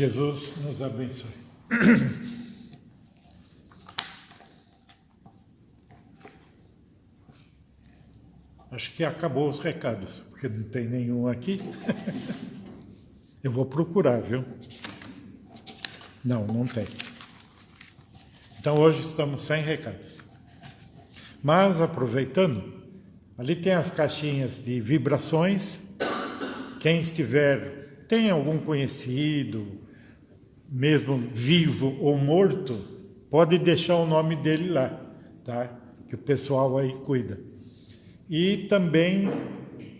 Jesus nos abençoe. Acho que acabou os recados, porque não tem nenhum aqui. Eu vou procurar, viu? Não, não tem. Então hoje estamos sem recados. Mas aproveitando, ali tem as caixinhas de vibrações. Quem tem algum conhecido, mesmo vivo ou morto, pode deixar o nome dele lá, tá? Que o pessoal aí cuida. E também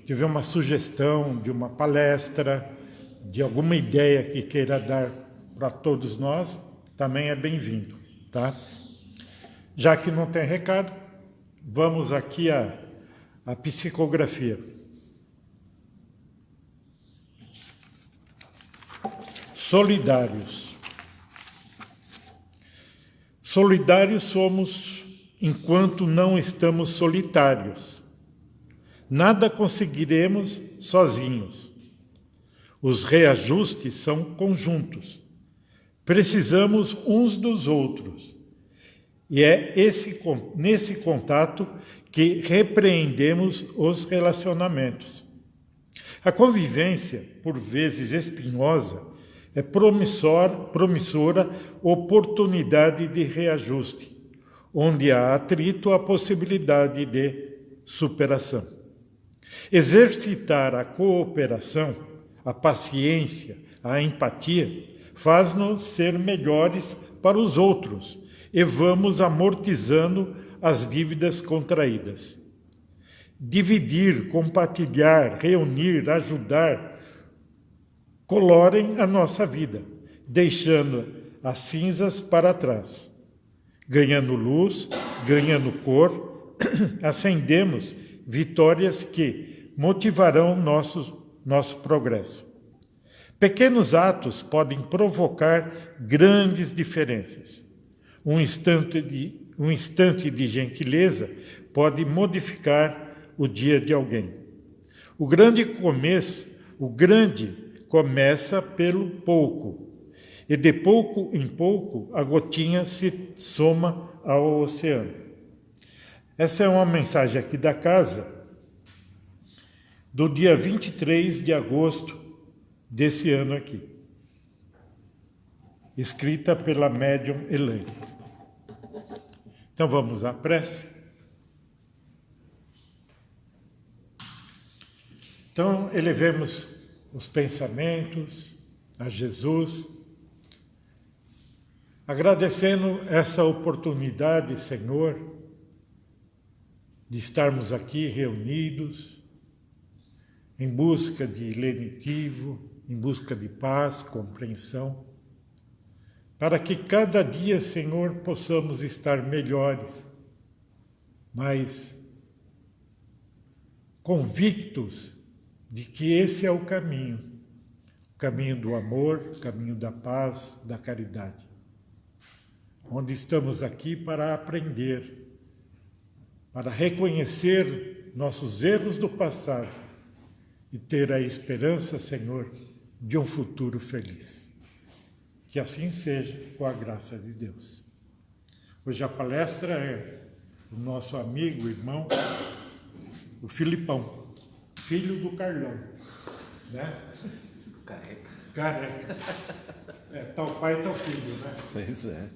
tiver uma sugestão de uma palestra, de alguma ideia que queira dar para todos nós, também é bem-vindo, tá? Já que não tem recado, vamos aqui à psicografia. Solidários. Solidários somos enquanto não estamos solitários. Nada conseguiremos sozinhos. Os reajustes são conjuntos. Precisamos uns dos outros. E é nesse contato que repreendemos os relacionamentos. A convivência, por vezes espinhosa, é promissora oportunidade de reajuste, onde há atrito, a possibilidade de superação. Exercitar a cooperação, a paciência, a empatia, faz-nos ser melhores para os outros e vamos amortizando as dívidas contraídas. Dividir, compartilhar, reunir, ajudar, colorem a nossa vida, deixando as cinzas para trás. Ganhando luz, ganhando cor, acendemos vitórias que motivarão nosso progresso. Pequenos atos podem provocar grandes diferenças. Um instante de gentileza pode modificar o dia de alguém. O grande começa pelo pouco, e de pouco em pouco a gotinha se soma ao oceano. Essa é uma mensagem aqui da casa, do dia 23 de agosto desse ano aqui, escrita pela médium Elaine. Então vamos à prece. Então elevemos os pensamentos a Jesus, agradecendo essa oportunidade, Senhor, de estarmos aqui reunidos em busca de lenitivo, em busca de paz, compreensão, para que cada dia, Senhor, possamos estar melhores, mais convictos de que esse é o caminho do amor, o caminho da paz, da caridade, onde estamos aqui para aprender, para reconhecer nossos erros do passado e ter a esperança, Senhor, de um futuro feliz. Que assim seja, com a graça de Deus. Hoje a palestra é do nosso amigo, irmão, o Filipão, filho do Carlão, né? Careca. É, tal pai, tal filho, né? Pois é.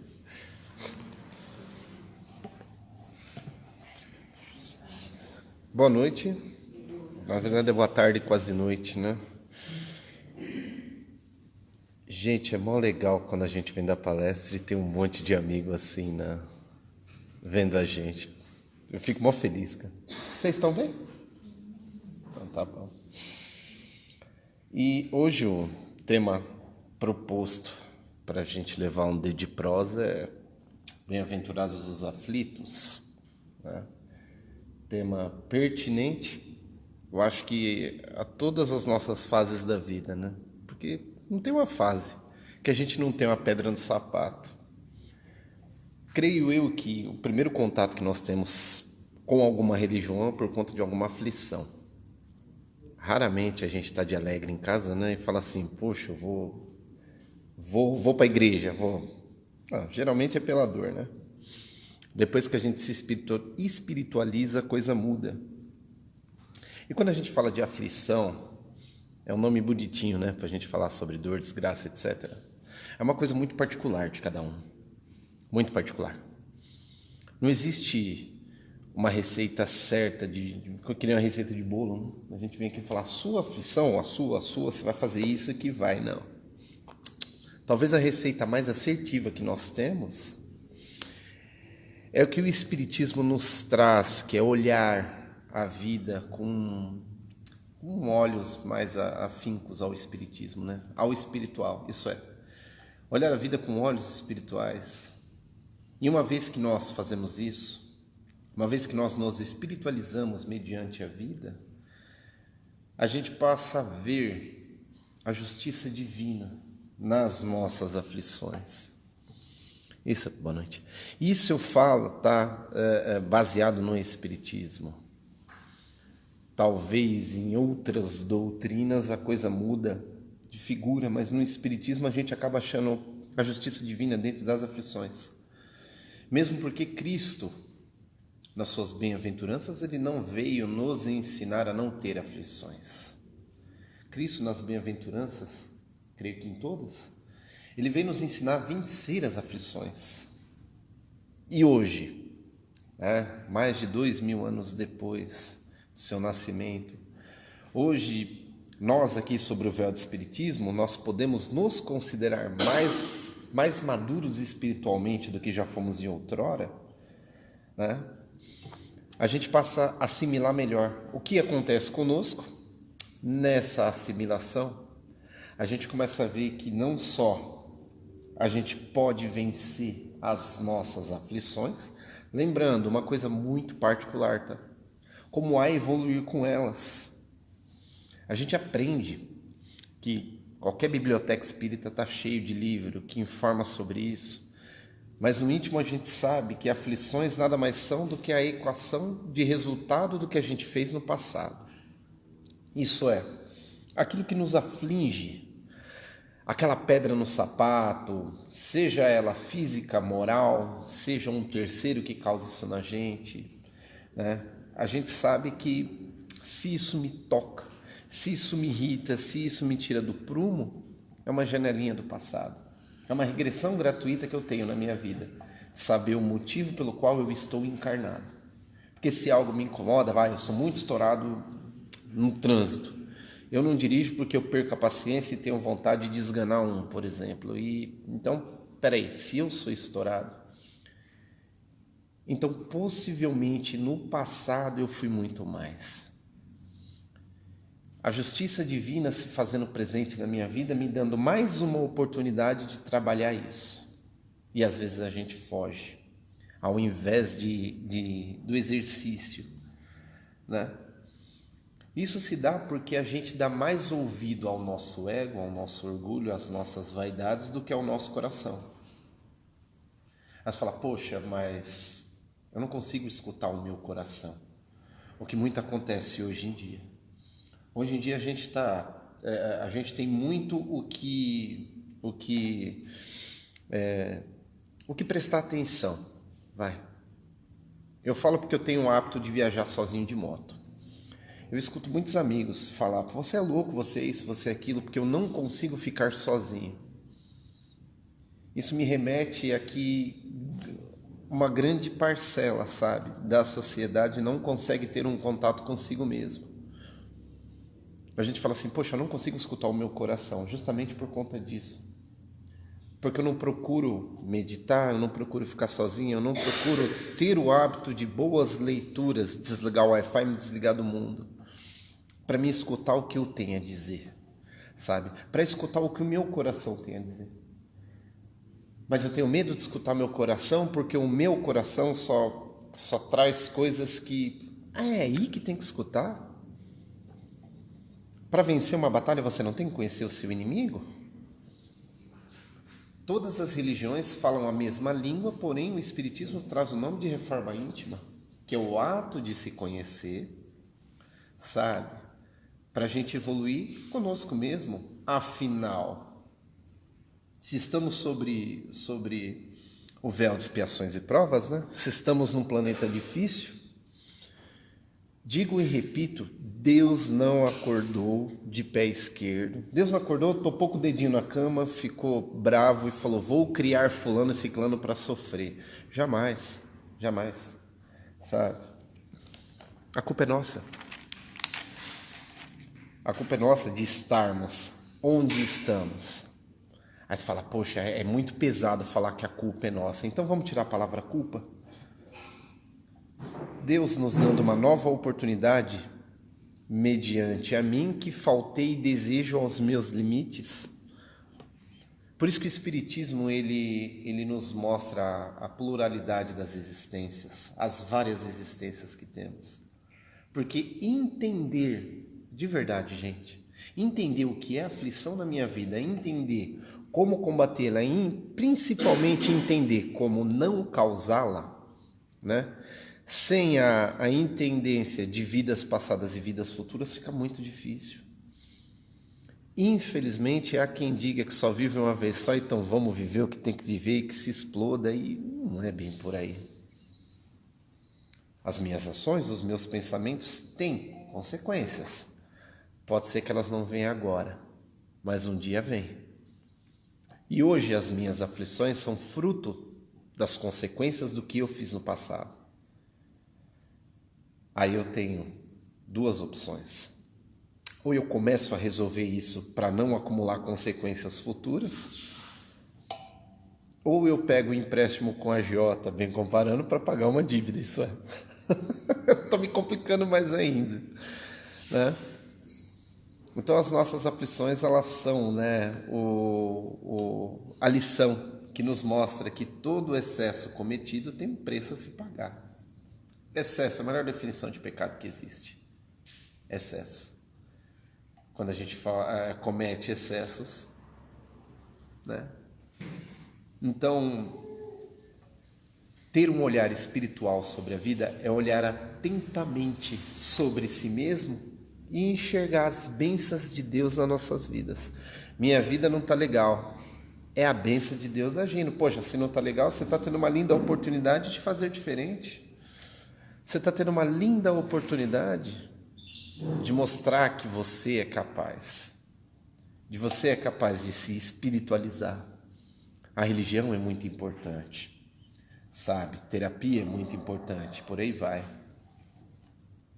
Boa noite. Na verdade é boa tarde, quase noite, né? Gente, é mó legal quando a gente vem da palestra e tem um monte de amigo assim, né? Vendo a gente. Eu fico mó feliz, cara. Vocês estão bem? Então tá bom. E hoje o tema proposto para a gente levar um dedo de prosa é Bem-aventurados os aflitos, né? Tema pertinente, eu acho que a todas as nossas fases da vida, né? Porque não tem uma fase que a gente não tem uma pedra no sapato. Creio eu que o primeiro contato que nós temos com alguma religião é por conta de alguma aflição. Raramente a gente está de alegre em casa, né? E fala assim, poxa, eu vou Vou para a igreja, vou. Não, geralmente é pela dor, né? Depois que a gente se espiritualiza, a coisa muda. E quando a gente fala de aflição, é um nome bonitinho, né? Para a gente falar sobre dor, desgraça, etc. É uma coisa muito particular de cada um. Muito particular. Não existe uma receita certa, que nem uma receita de bolo. Né? A gente vem aqui falar, a sua aflição, a sua, você vai fazer isso que vai, não. Talvez a receita mais assertiva que nós temos é o que o Espiritismo nos traz, que é olhar a vida com olhos mais afincos ao Espiritismo, né? Ao espiritual, isso é. Olhar a vida com olhos espirituais. E uma vez que nós fazemos isso, uma vez que nós nos espiritualizamos mediante a vida, a gente passa a ver a justiça divina nas nossas aflições. Isso, boa noite. Isso eu falo, tá, baseado no Espiritismo. Talvez em outras doutrinas a coisa muda de figura, mas no Espiritismo a gente acaba achando a justiça divina dentro das aflições. Mesmo porque Cristo, nas suas bem-aventuranças, ele não veio nos ensinar a não ter aflições. Cristo, nas bem-aventuranças, creio que em todas, ele veio nos ensinar a vencer as aflições. E hoje, mais de 2000 anos depois do seu nascimento, hoje, nós aqui sobre o véu do Espiritismo, nós podemos nos considerar mais maduros espiritualmente do que já fomos em outrora, né? A gente passa a assimilar melhor o que acontece conosco. Nessa assimilação, a gente começa a ver que não só a gente pode vencer as nossas aflições, lembrando uma coisa muito particular, tá? Como há evoluir com elas. A gente aprende que qualquer biblioteca espírita está cheio de livro que informa sobre isso. Mas no íntimo a gente sabe que aflições nada mais são do que a equação de resultado do que a gente fez no passado. Isso é, aquilo que nos aflige, aquela pedra no sapato, seja ela física, moral, seja um terceiro que causa isso na gente, né? A gente sabe que se isso me toca, se isso me irrita, se isso me tira do prumo, é uma janelinha do passado. É uma regressão gratuita que eu tenho na minha vida. Saber o motivo pelo qual eu estou encarnado. Porque se algo me incomoda, eu sou muito estourado no trânsito. Eu não dirijo porque eu perco a paciência e tenho vontade de esganar por exemplo. Então, peraí, se eu sou estourado, então possivelmente no passado eu fui muito mais. A justiça divina se fazendo presente na minha vida, me dando mais uma oportunidade de trabalhar isso. E às vezes a gente foge, ao invés do exercício, né? Isso se dá porque a gente dá mais ouvido ao nosso ego, ao nosso orgulho, às nossas vaidades, do que ao nosso coração. Aí você fala, poxa, mas eu não consigo escutar o meu coração. O que muito acontece hoje em dia. Hoje em dia a gente tem muito o que prestar atenção, Eu falo porque eu tenho o hábito de viajar sozinho de moto. Eu escuto muitos amigos falar, você é louco, você é isso, você é aquilo, porque eu não consigo ficar sozinho. Isso me remete a que uma grande parcela, da sociedade não consegue ter um contato consigo mesmo. A gente fala assim, poxa, eu não consigo escutar o meu coração, justamente por conta disso. Porque eu não procuro meditar, eu não procuro ficar sozinho, eu não procuro ter o hábito de boas leituras, desligar o Wi-Fi e me desligar do mundo. Para me escutar o que eu tenho a dizer, Para escutar o que o meu coração tem a dizer. Mas eu tenho medo de escutar meu coração, porque o meu coração só traz coisas que... é aí que tem que escutar? Para vencer uma batalha, você não tem que conhecer o seu inimigo? Todas as religiões falam a mesma língua, porém o Espiritismo traz o nome de reforma íntima, que é o ato de se conhecer, para a gente evoluir conosco mesmo. Afinal, se estamos sobre o véu de expiações e provas, né? Se estamos num planeta difícil, digo e repito, Deus não acordou de pé esquerdo. Deus não acordou, topou com o dedinho na cama, ficou bravo e falou, vou criar fulano e ciclano para sofrer. Jamais, jamais, sabe? A culpa é nossa. A culpa é nossa de estarmos onde estamos. Aí você fala, poxa, é muito pesado falar que a culpa é nossa. Então vamos tirar a palavra culpa? Deus nos dando uma nova oportunidade, mediante a mim que faltei desejo aos meus limites. Por isso que o Espiritismo ele nos mostra a pluralidade das existências, as várias existências que temos. Porque entender, de verdade, gente, entender o que é aflição na minha vida, entender como combatê-la e principalmente entender como não causá-la, né? Sem a intendência de vidas passadas e vidas futuras, fica muito difícil. Infelizmente, há quem diga que só vive uma vez só, então vamos viver o que tem que viver e que se exploda, e não é bem por aí. As minhas ações, os meus pensamentos têm consequências. Pode ser que elas não venham agora, mas um dia vem. E hoje as minhas aflições são fruto das consequências do que eu fiz no passado. Aí eu tenho duas opções. Ou eu começo a resolver isso para não acumular consequências futuras, ou eu pego o empréstimo com a agiota, bem comparando, para pagar uma dívida, isso é. Estou me complicando mais ainda, né? Então as nossas aflições, elas são, né, a lição que nos mostra que todo excesso cometido tem um preço a se pagar. Excesso, a melhor definição de pecado que existe. Excesso. Quando a gente comete excessos, né? Então, ter um olhar espiritual sobre a vida é olhar atentamente sobre si mesmo e enxergar as bênçãos de Deus nas nossas vidas. Minha vida não está legal. É a bênção de Deus agindo. Poxa, se não está legal, você está tendo uma linda oportunidade de fazer diferente. Você está tendo uma linda oportunidade de mostrar que você é capaz. De você é capaz de se espiritualizar. A religião é muito importante. Sabe? Terapia é muito importante. Por aí vai.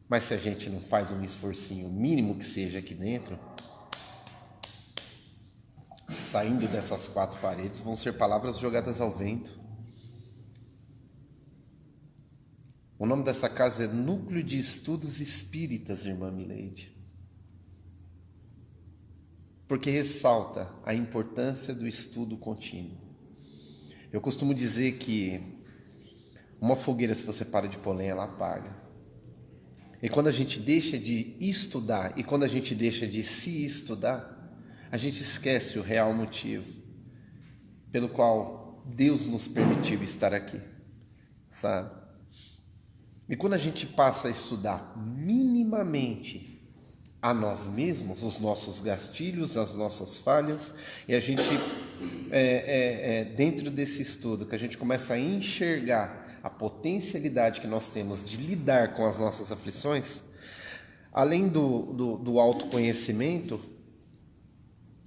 Mas se a gente não faz um esforcinho mínimo que seja aqui dentro, saindo dessas quatro paredes, vão ser palavras jogadas ao vento. O nome dessa casa é Núcleo de Estudos Espíritas, irmã Mileide. Porque ressalta a importância do estudo contínuo. Eu costumo dizer que uma fogueira, se você para de pôr lenha, ela apaga. E quando a gente deixa de estudar e quando a gente deixa de se estudar, a gente esquece o real motivo pelo qual Deus nos permitiu estar aqui, sabe? E quando a gente passa a estudar minimamente a nós mesmos, os nossos gastilhos, as nossas falhas, e a gente, dentro desse estudo, que a gente começa a enxergar a potencialidade que nós temos de lidar com as nossas aflições, além do autoconhecimento,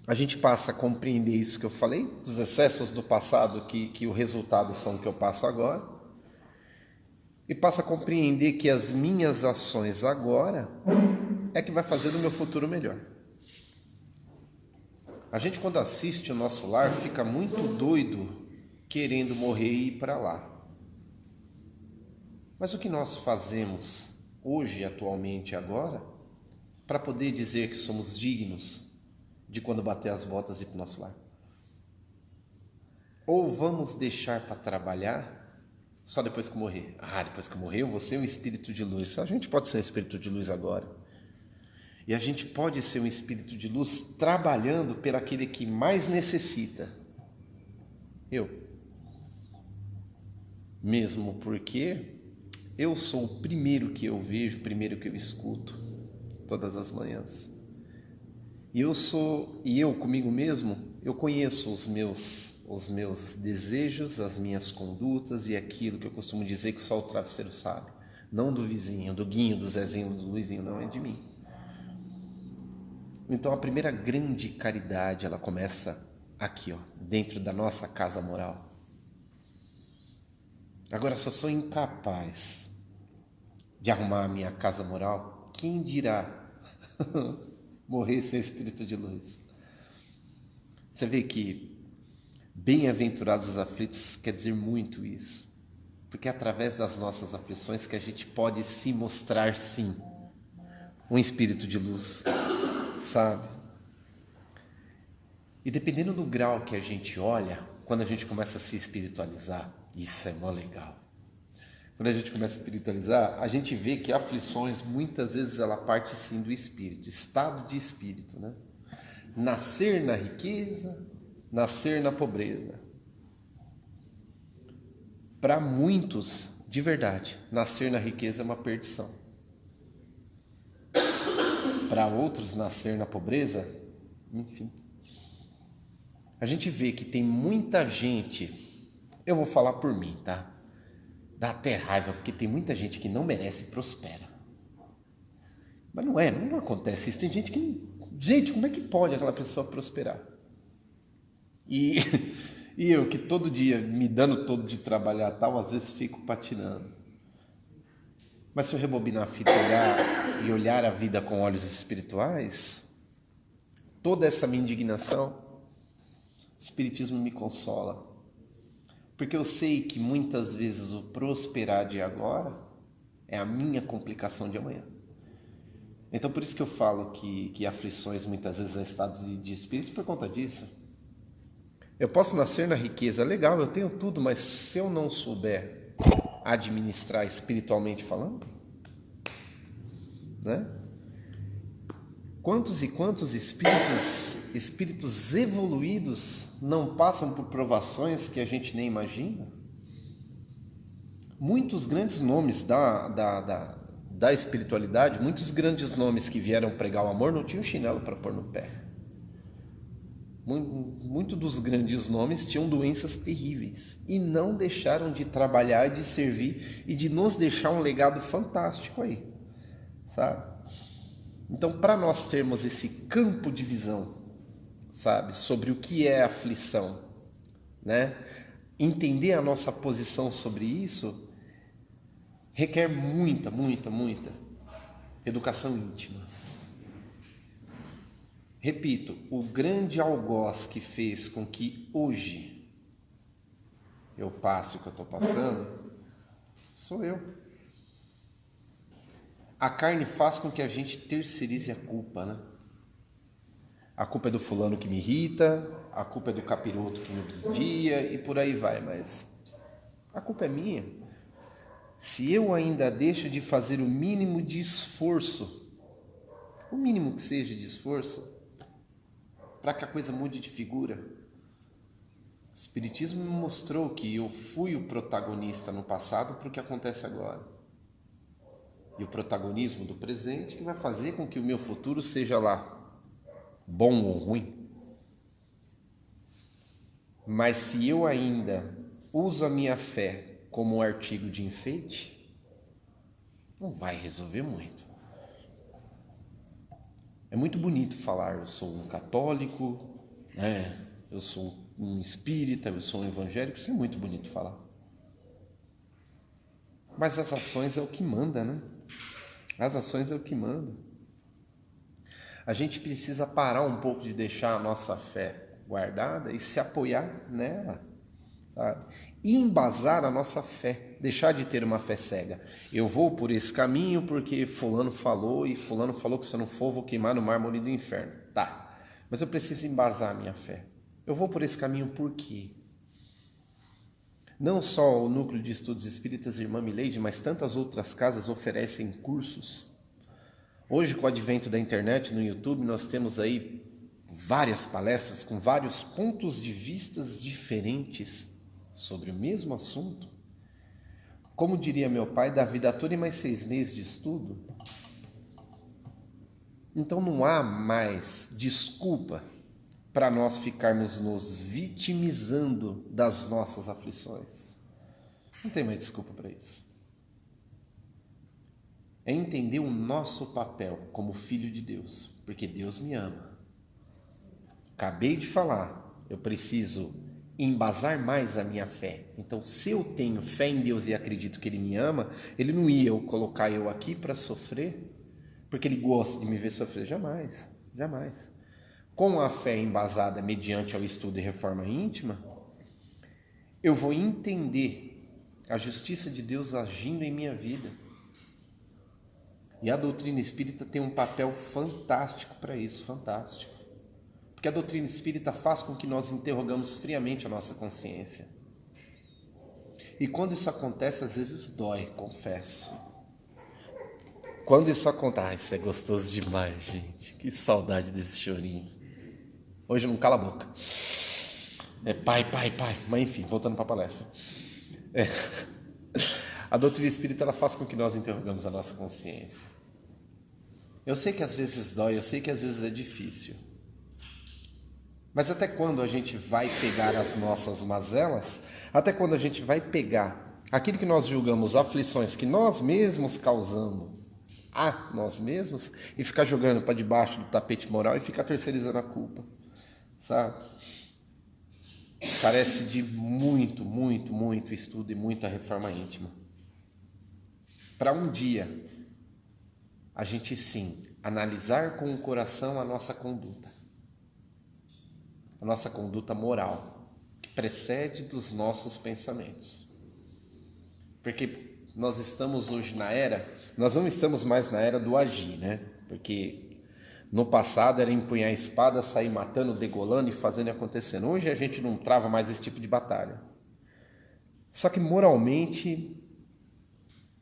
a gente passa a compreender isso que eu falei, dos excessos do passado, que o resultado são o que eu passo agora, e passa a compreender que as minhas ações agora é que vai fazer do meu futuro melhor. A gente, quando assiste o Nosso Lar, fica muito doido querendo morrer e ir para lá. Mas o que nós fazemos hoje, atualmente, agora, para poder dizer que somos dignos de quando bater as botas e ir para o nosso lar? Ou vamos deixar para trabalhar só depois que morrer? Ah, depois que morrer eu vou ser um espírito de luz. A gente pode ser um espírito de luz agora. E a gente pode ser um espírito de luz trabalhando pelaquele que mais necessita. Eu. Mesmo porque eu sou o primeiro que eu vejo, o primeiro que eu escuto todas as manhãs. E eu comigo mesmo, Eu conheço os meus desejos, as minhas condutas e aquilo que eu costumo dizer que só o travesseiro sabe. Não do vizinho, do Guinho, do Zezinho, do Luizinho, não, é de mim. Então a primeira grande caridade, ela começa aqui, ó, dentro da nossa casa moral. Agora, se eu sou incapaz de arrumar a minha casa moral, quem dirá morrer sem espírito de luz? Você vê que bem-aventurados os aflitos quer dizer muito isso. Porque é através das nossas aflições que a gente pode se mostrar, sim, um espírito de luz, sabe? E dependendo do grau que a gente olha, quando a gente começa a se espiritualizar, isso é mó legal. Quando a gente começa a espiritualizar, a gente vê que aflições, muitas vezes, ela parte sim do espírito, estado de espírito, né? Nascer na riqueza, nascer na pobreza. Para muitos, de verdade, nascer na riqueza é uma perdição. Para outros, nascer na pobreza, enfim. A gente vê que tem muita gente, eu vou falar por mim, tá? Dá até raiva, porque tem muita gente que não merece e prospera. Mas não acontece isso. Tem gente que... Gente, como é que pode aquela pessoa prosperar? E eu que todo dia, me dando todo de trabalhar tal, às vezes fico patinando. Mas se eu rebobinar a fita e olhar a vida com olhos espirituais, toda essa minha indignação, o Espiritismo me consola. Porque eu sei que muitas vezes o prosperar de agora é a minha complicação de amanhã. Então por isso que eu falo que aflições muitas vezes é estados de espírito por conta disso. Eu posso nascer na riqueza, legal, eu tenho tudo, mas se eu não souber administrar espiritualmente falando, né? Quantos e quantos espíritos evoluídos não passam por provações que a gente nem imagina? Muitos grandes nomes da espiritualidade, muitos grandes nomes que vieram pregar o amor não tinham chinelo para pôr no pé. Muitos dos grandes nomes tinham doenças terríveis e não deixaram de trabalhar, de servir e de nos deixar um legado fantástico aí, sabe? Então, para nós termos esse campo de visão, sabe, sobre o que é aflição, né? Entender a nossa posição sobre isso requer muita educação íntima. Repito, o grande algoz que fez com que hoje eu passe o que eu estou passando, sou eu. A carne faz com que a gente terceirize a culpa, né? A culpa é do fulano que me irrita, a culpa é do capiroto que me obsidia e por aí vai, mas a culpa é minha. Se eu ainda deixo de fazer o mínimo de esforço, o mínimo que seja de esforço, para que a coisa mude de figura. O Espiritismo me mostrou que eu fui o protagonista no passado para o que acontece agora. E o protagonismo do presente que vai fazer com que o meu futuro seja lá, bom ou ruim. Mas se eu ainda uso a minha fé como um artigo de enfeite, não vai resolver muito. É muito bonito falar, eu sou um católico, né? Eu sou um espírita, eu sou um evangélico, isso é muito bonito falar. Mas as ações é o que manda, né? As ações é o que manda. A gente precisa parar um pouco de deixar a nossa fé guardada e se apoiar nela, sabe? E embasar a nossa fé, deixar de ter uma fé cega. Eu vou por esse caminho porque fulano falou e fulano falou que se eu não for vou queimar no mármore do inferno. Tá, mas eu preciso embasar a minha fé. Eu vou por esse caminho por quê? Não só o Núcleo de Estudos Espíritas Irmã Mileide, mas tantas outras casas oferecem cursos. Hoje, com o advento da internet no YouTube, nós temos aí várias palestras com vários pontos de vistas diferentes sobre o mesmo assunto. Como diria meu pai, da vida toda e mais 6 meses de estudo. Então não há mais desculpa para nós ficarmos nos vitimizando das nossas aflições. Não tem mais desculpa para isso. É entender o nosso papel como filho de Deus, porque Deus me ama. Acabei de falar, eu preciso embasar mais a minha fé. Então, se eu tenho fé em Deus e acredito que Ele me ama, Ele não ia colocar eu aqui para sofrer, porque Ele gosta de me ver sofrer. Jamais, jamais. Com a fé embasada mediante ao estudo e reforma íntima, eu vou entender a justiça de Deus agindo em minha vida. E a doutrina espírita tem um papel fantástico para isso, fantástico. Porque a doutrina espírita faz com que nós interrogamos friamente a nossa consciência. E quando isso acontece, às vezes dói, confesso. Quando isso acontece, isso é gostoso demais, gente. Que saudade desse chorinho. Hoje não cala a boca. É pai. Mas enfim, voltando para a palestra. A doutrina espírita ela faz com que nós interrogamos a nossa consciência. Eu sei que às vezes dói, eu sei que às vezes é difícil. Mas até quando a gente vai pegar as nossas mazelas? Até quando a gente vai pegar aquilo que nós julgamos aflições que nós mesmos causamos a nós mesmos e ficar jogando para debaixo do tapete moral e ficar terceirizando a culpa, sabe? Carece de muito estudo e muita reforma íntima. Para um dia, a gente sim analisar com o coração a nossa conduta moral, que precede dos nossos pensamentos. Porque nós estamos hoje nós não estamos mais na era do agir, né? Porque no passado era empunhar a espada, sair matando, degolando e fazendo e acontecendo. Hoje a gente não trava mais esse tipo de batalha. Só que moralmente,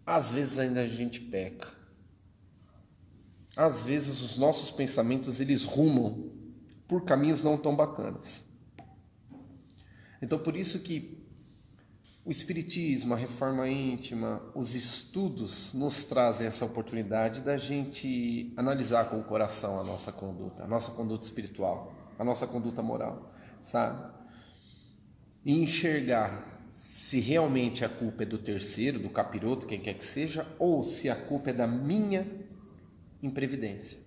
às vezes ainda a gente peca. Às vezes os nossos pensamentos eles rumam por caminhos não tão bacanas. Então por isso que o espiritismo, a reforma íntima, os estudos nos trazem essa oportunidade da gente analisar com o coração a nossa conduta espiritual, a nossa conduta moral, sabe? E enxergar se realmente a culpa é do terceiro, do capiroto, quem quer que seja, ou se a culpa é da minha imprevidência.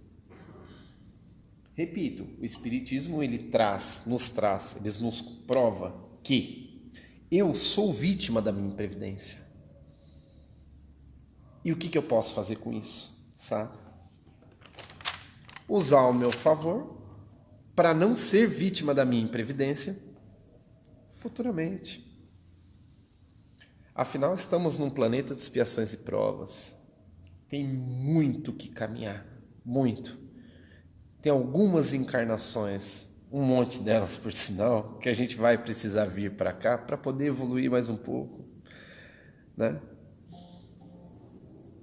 Repito, o espiritismo ele nos prova que eu sou vítima da minha imprevidência. E o que eu posso fazer com isso, sabe? Usar ao meu favor para não ser vítima da minha imprevidência futuramente. Afinal, estamos num planeta de expiações e provas. Tem muito que caminhar, muito. Tem algumas encarnações, um monte delas por sinal, que a gente vai precisar vir para cá para poder evoluir mais um pouco, né?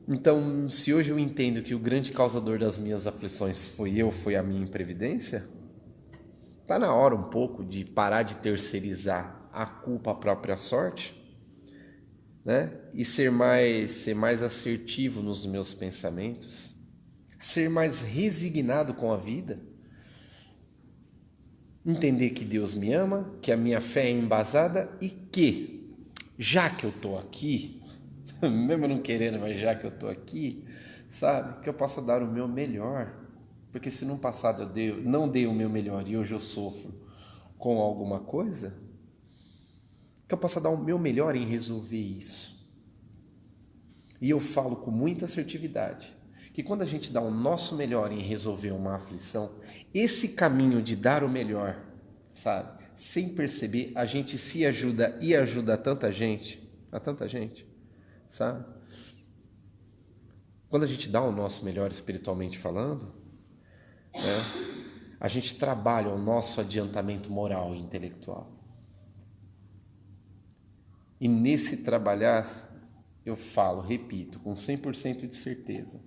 Então, se hoje eu entendo que o grande causador das minhas aflições foi a minha imprevidência, está na hora um pouco de parar de terceirizar a culpa à própria sorte, né? E ser mais assertivo nos meus pensamentos, ser mais resignado com a vida, entender que Deus me ama, que a minha fé é embasada e que, já que eu estou aqui, mesmo não querendo, mas já que eu estou aqui, sabe, que eu possa dar o meu melhor, porque se no passado não dei o meu melhor e hoje eu sofro com alguma coisa, que eu possa dar o meu melhor em resolver isso. E eu falo com muita assertividade, que quando a gente dá o nosso melhor em resolver uma aflição, esse caminho de dar o melhor, sabe, sem perceber, a gente se ajuda e ajuda a tanta gente, sabe? Quando a gente dá o nosso melhor espiritualmente falando, né, a gente trabalha o nosso adiantamento moral e intelectual. E nesse trabalhar, eu falo, repito, com 100% de certeza,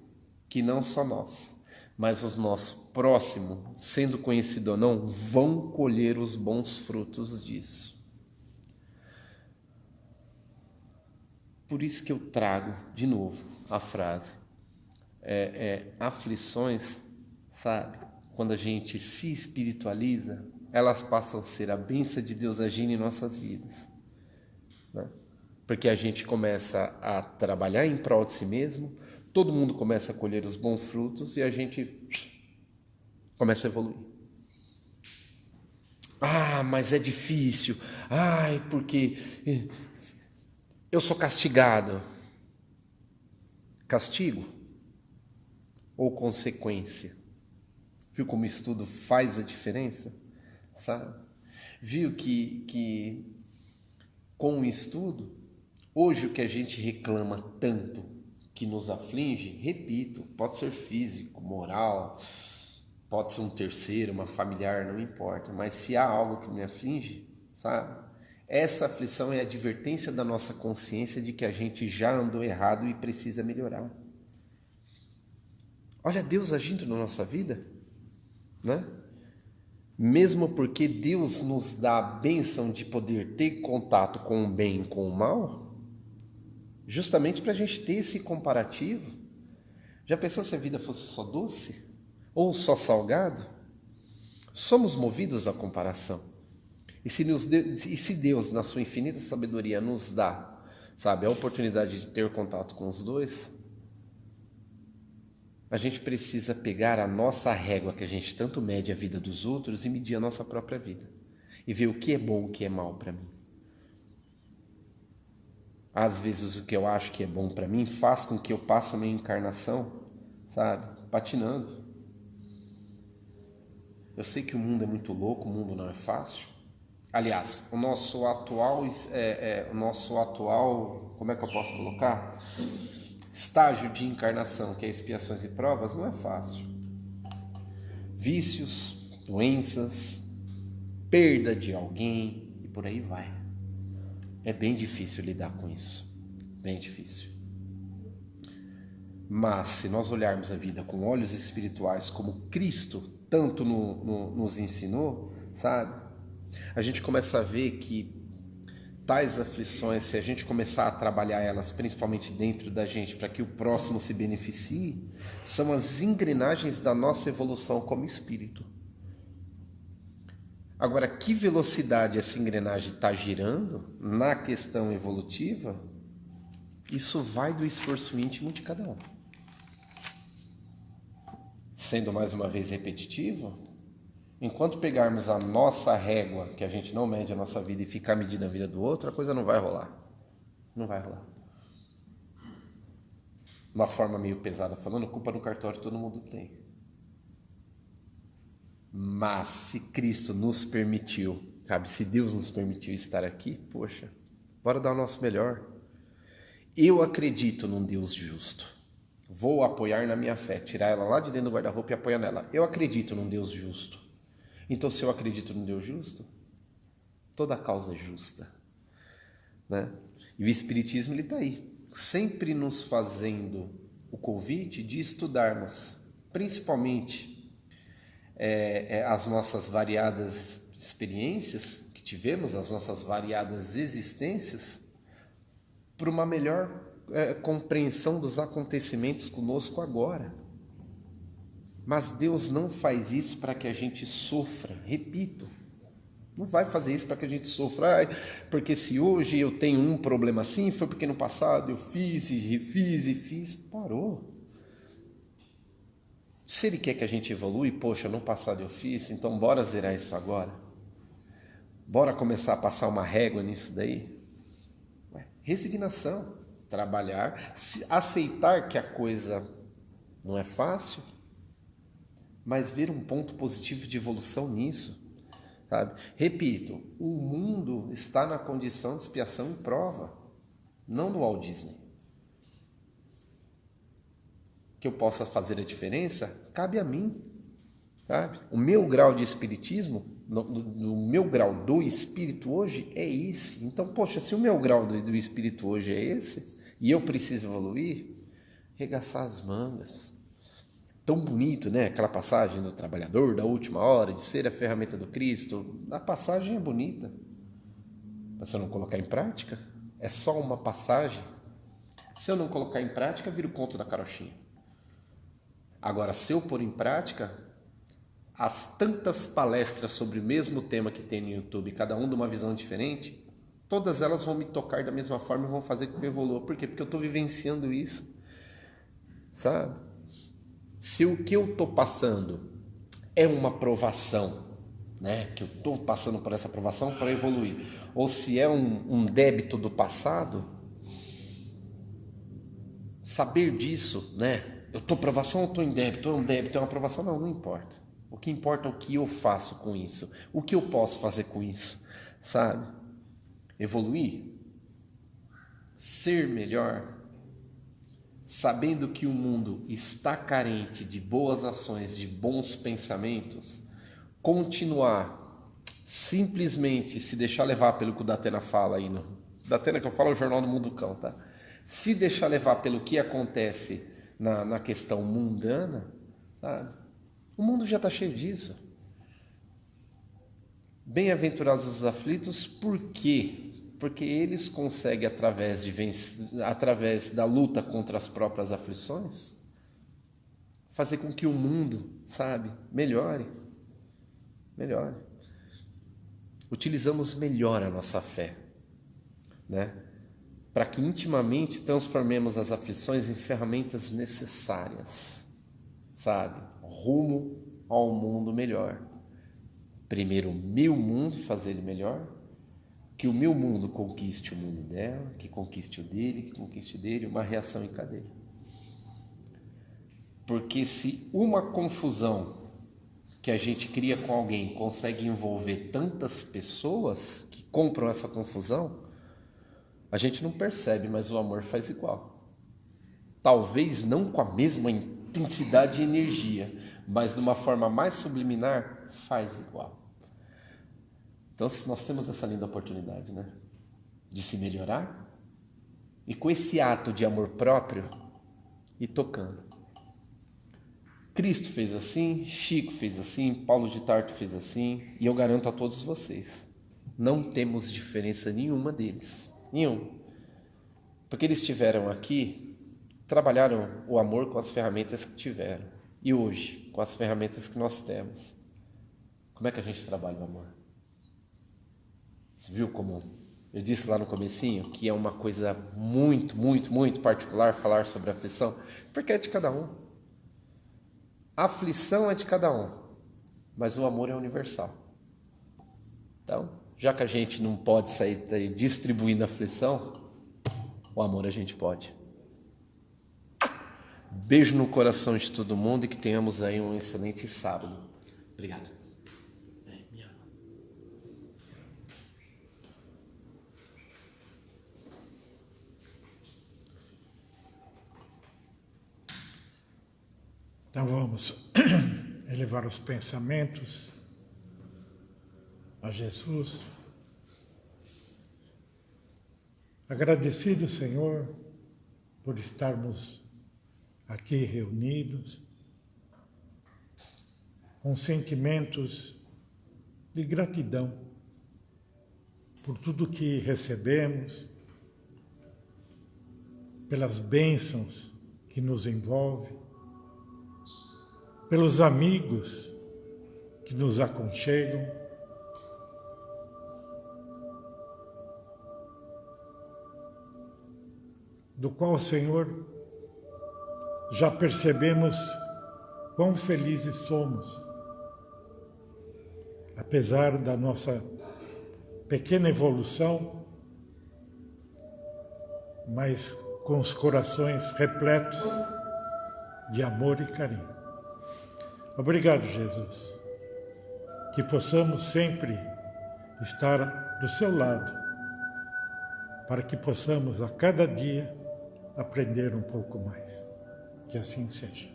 que não só nós, mas os nossos próximos, sendo conhecido ou não, vão colher os bons frutos disso. Por isso que eu trago, de novo, a frase, aflições, sabe? Quando a gente se espiritualiza, elas passam a ser a bênção de Deus agindo em nossas vidas, né? Porque a gente começa a trabalhar em prol de si mesmo, todo mundo começa a colher os bons frutos e a gente começa a evoluir. Ah, mas é difícil. Ai, porque eu sou castigado. Castigo ou consequência? Viu como o estudo faz a diferença? Sabe? Viu que com o estudo, hoje o que a gente reclama tanto, que nos aflige, repito, pode ser físico, moral, pode ser um terceiro, uma familiar, não importa, mas se há algo que me aflige, sabe? Essa aflição é a advertência da nossa consciência de que a gente já andou errado e precisa melhorar. Olha Deus agindo na nossa vida, né? Mesmo porque Deus nos dá a bênção de poder ter contato com o bem e com o mal, justamente para a gente ter esse comparativo. Já pensou se a vida fosse só doce? Ou só salgado? Somos movidos à comparação. E se Deus, na sua infinita sabedoria, nos dá, sabe, a oportunidade de ter contato com os dois, a gente precisa pegar a nossa régua, que a gente tanto mede a vida dos outros, e medir a nossa própria vida. E ver o que é bom e o que é mal para mim. Às vezes o que eu acho que é bom para mim faz com que eu passe a minha encarnação, sabe, patinando. Eu sei que o mundo é muito louco, o mundo não é fácil. Aliás, o nosso atual, como é que eu posso colocar? Estágio de encarnação, que é expiações e provas, não é fácil. Vícios, doenças, perda de alguém e por aí vai. É bem difícil lidar com isso, bem difícil. Mas se nós olharmos a vida com olhos espirituais, como Cristo tanto nos ensinou, sabe? A gente começa a ver que tais aflições, se a gente começar a trabalhar elas, principalmente dentro da gente, para que o próximo se beneficie, são as engrenagens da nossa evolução como espírito. Agora, que velocidade essa engrenagem está girando na questão evolutiva, isso vai do esforço íntimo de cada um. Sendo mais uma vez repetitivo, enquanto pegarmos a nossa régua, que a gente não mede a nossa vida e ficar medindo a vida do outro, a coisa não vai rolar. Não vai rolar. Uma forma meio pesada falando, culpa no cartório todo mundo tem. Mas se Cristo nos permitiu, sabe, se Deus nos permitiu estar aqui, poxa, bora dar o nosso melhor. Eu acredito num Deus justo. Vou apoiar na minha fé, tirar ela lá de dentro do guarda-roupa e apoiar nela. Eu acredito num Deus justo. Então, se eu acredito num Deus justo, toda causa é justa, né? E o Espiritismo está aí, sempre nos fazendo o convite de estudarmos, principalmente as nossas variadas experiências que tivemos, as nossas variadas existências, para uma melhor compreensão dos acontecimentos conosco agora. Mas Deus não faz isso para que a gente sofra, repito, não vai fazer isso para que a gente sofra, porque se hoje eu tenho um problema assim, foi porque no passado eu fiz e refiz e fiz, parou. Se Ele quer que a gente evolui, poxa, no passado eu fiz, então bora zerar isso agora. Bora começar a passar uma régua nisso daí. Resignação, trabalhar, aceitar que a coisa não é fácil, mas ver um ponto positivo de evolução nisso, sabe? Repito, o mundo está na condição de expiação e prova, não do Walt Disney. Que eu possa fazer a diferença, cabe a mim, sabe? O meu grau de espiritismo, o meu grau do espírito hoje é esse. Então, poxa, se o meu grau do espírito hoje é esse, e eu preciso evoluir, regaçar as mangas. Tão bonito, né? Aquela passagem do trabalhador da última hora, de ser a ferramenta do Cristo. A passagem é bonita. Mas se eu não colocar em prática, é só uma passagem. Se eu não colocar em prática, vira o conto da carochinha. Agora, se eu pôr em prática, as tantas palestras sobre o mesmo tema que tem no YouTube, cada um de uma visão diferente, todas elas vão me tocar da mesma forma e vão fazer com que eu evolua. Por quê? Porque eu estou vivenciando isso, sabe? Se o que eu estou passando é uma provação, né? Que eu estou passando por essa provação para evoluir, ou se é um débito do passado, saber disso, né? Eu estou provação ou estou em débito? É um débito, é uma provação? Não importa. O que importa é o que eu faço com isso. O que eu posso fazer com isso, sabe? Evoluir. Ser melhor. Sabendo que o mundo está carente de boas ações, de bons pensamentos. Continuar simplesmente se deixar levar pelo que o Datena fala aí. Datena que eu falo é o Jornal do Mundo Cão, tá? Se deixar levar pelo que acontece na questão mundana, sabe? O mundo já está cheio disso. Bem-aventurados os aflitos, por quê? Porque eles conseguem, através da luta contra as próprias aflições, fazer com que o mundo, sabe, melhore. Utilizamos melhor a nossa fé, né? Para que intimamente transformemos as aflições em ferramentas necessárias, sabe? Rumo ao mundo melhor. Primeiro o meu mundo, fazer ele melhor, que o meu mundo conquiste o mundo dela, que conquiste o dele, que conquiste o dele, uma reação em cadeia. Porque se uma confusão que a gente cria com alguém consegue envolver tantas pessoas que compram essa confusão, a gente não percebe, mas o amor faz igual. Talvez não com a mesma intensidade e energia, mas de uma forma mais subliminar, faz igual. Então nós temos essa linda oportunidade, né? De se melhorar e com esse ato de amor próprio ir tocando. Cristo fez assim, Chico fez assim, Paulo de Tarso fez assim, e eu garanto a todos vocês, não temos diferença nenhuma deles, nenhum. Porque eles estiveram aqui, trabalharam o amor com as ferramentas que tiveram. E hoje, com as ferramentas que nós temos, como é que a gente trabalha o amor? Você viu como eu disse lá no comecinho, que é uma coisa muito, muito, muito particular falar sobre a aflição, porque é de cada um. A aflição é de cada um, mas o amor é universal. Então, já que a gente não pode sair distribuindo aflição, o amor a gente pode. Beijo no coração de todo mundo e que tenhamos aí um excelente sábado. Obrigado. Então vamos elevar os pensamentos a Jesus. Agradecido, Senhor, por estarmos aqui reunidos, com sentimentos de gratidão por tudo que recebemos, pelas bênçãos que nos envolvem, pelos amigos que nos aconchegam, do qual, Senhor, já percebemos quão felizes somos, apesar da nossa pequena evolução, mas com os corações repletos de amor e carinho. Obrigado, Jesus, que possamos sempre estar do seu lado, para que possamos a cada dia aprender um pouco mais. Que assim seja.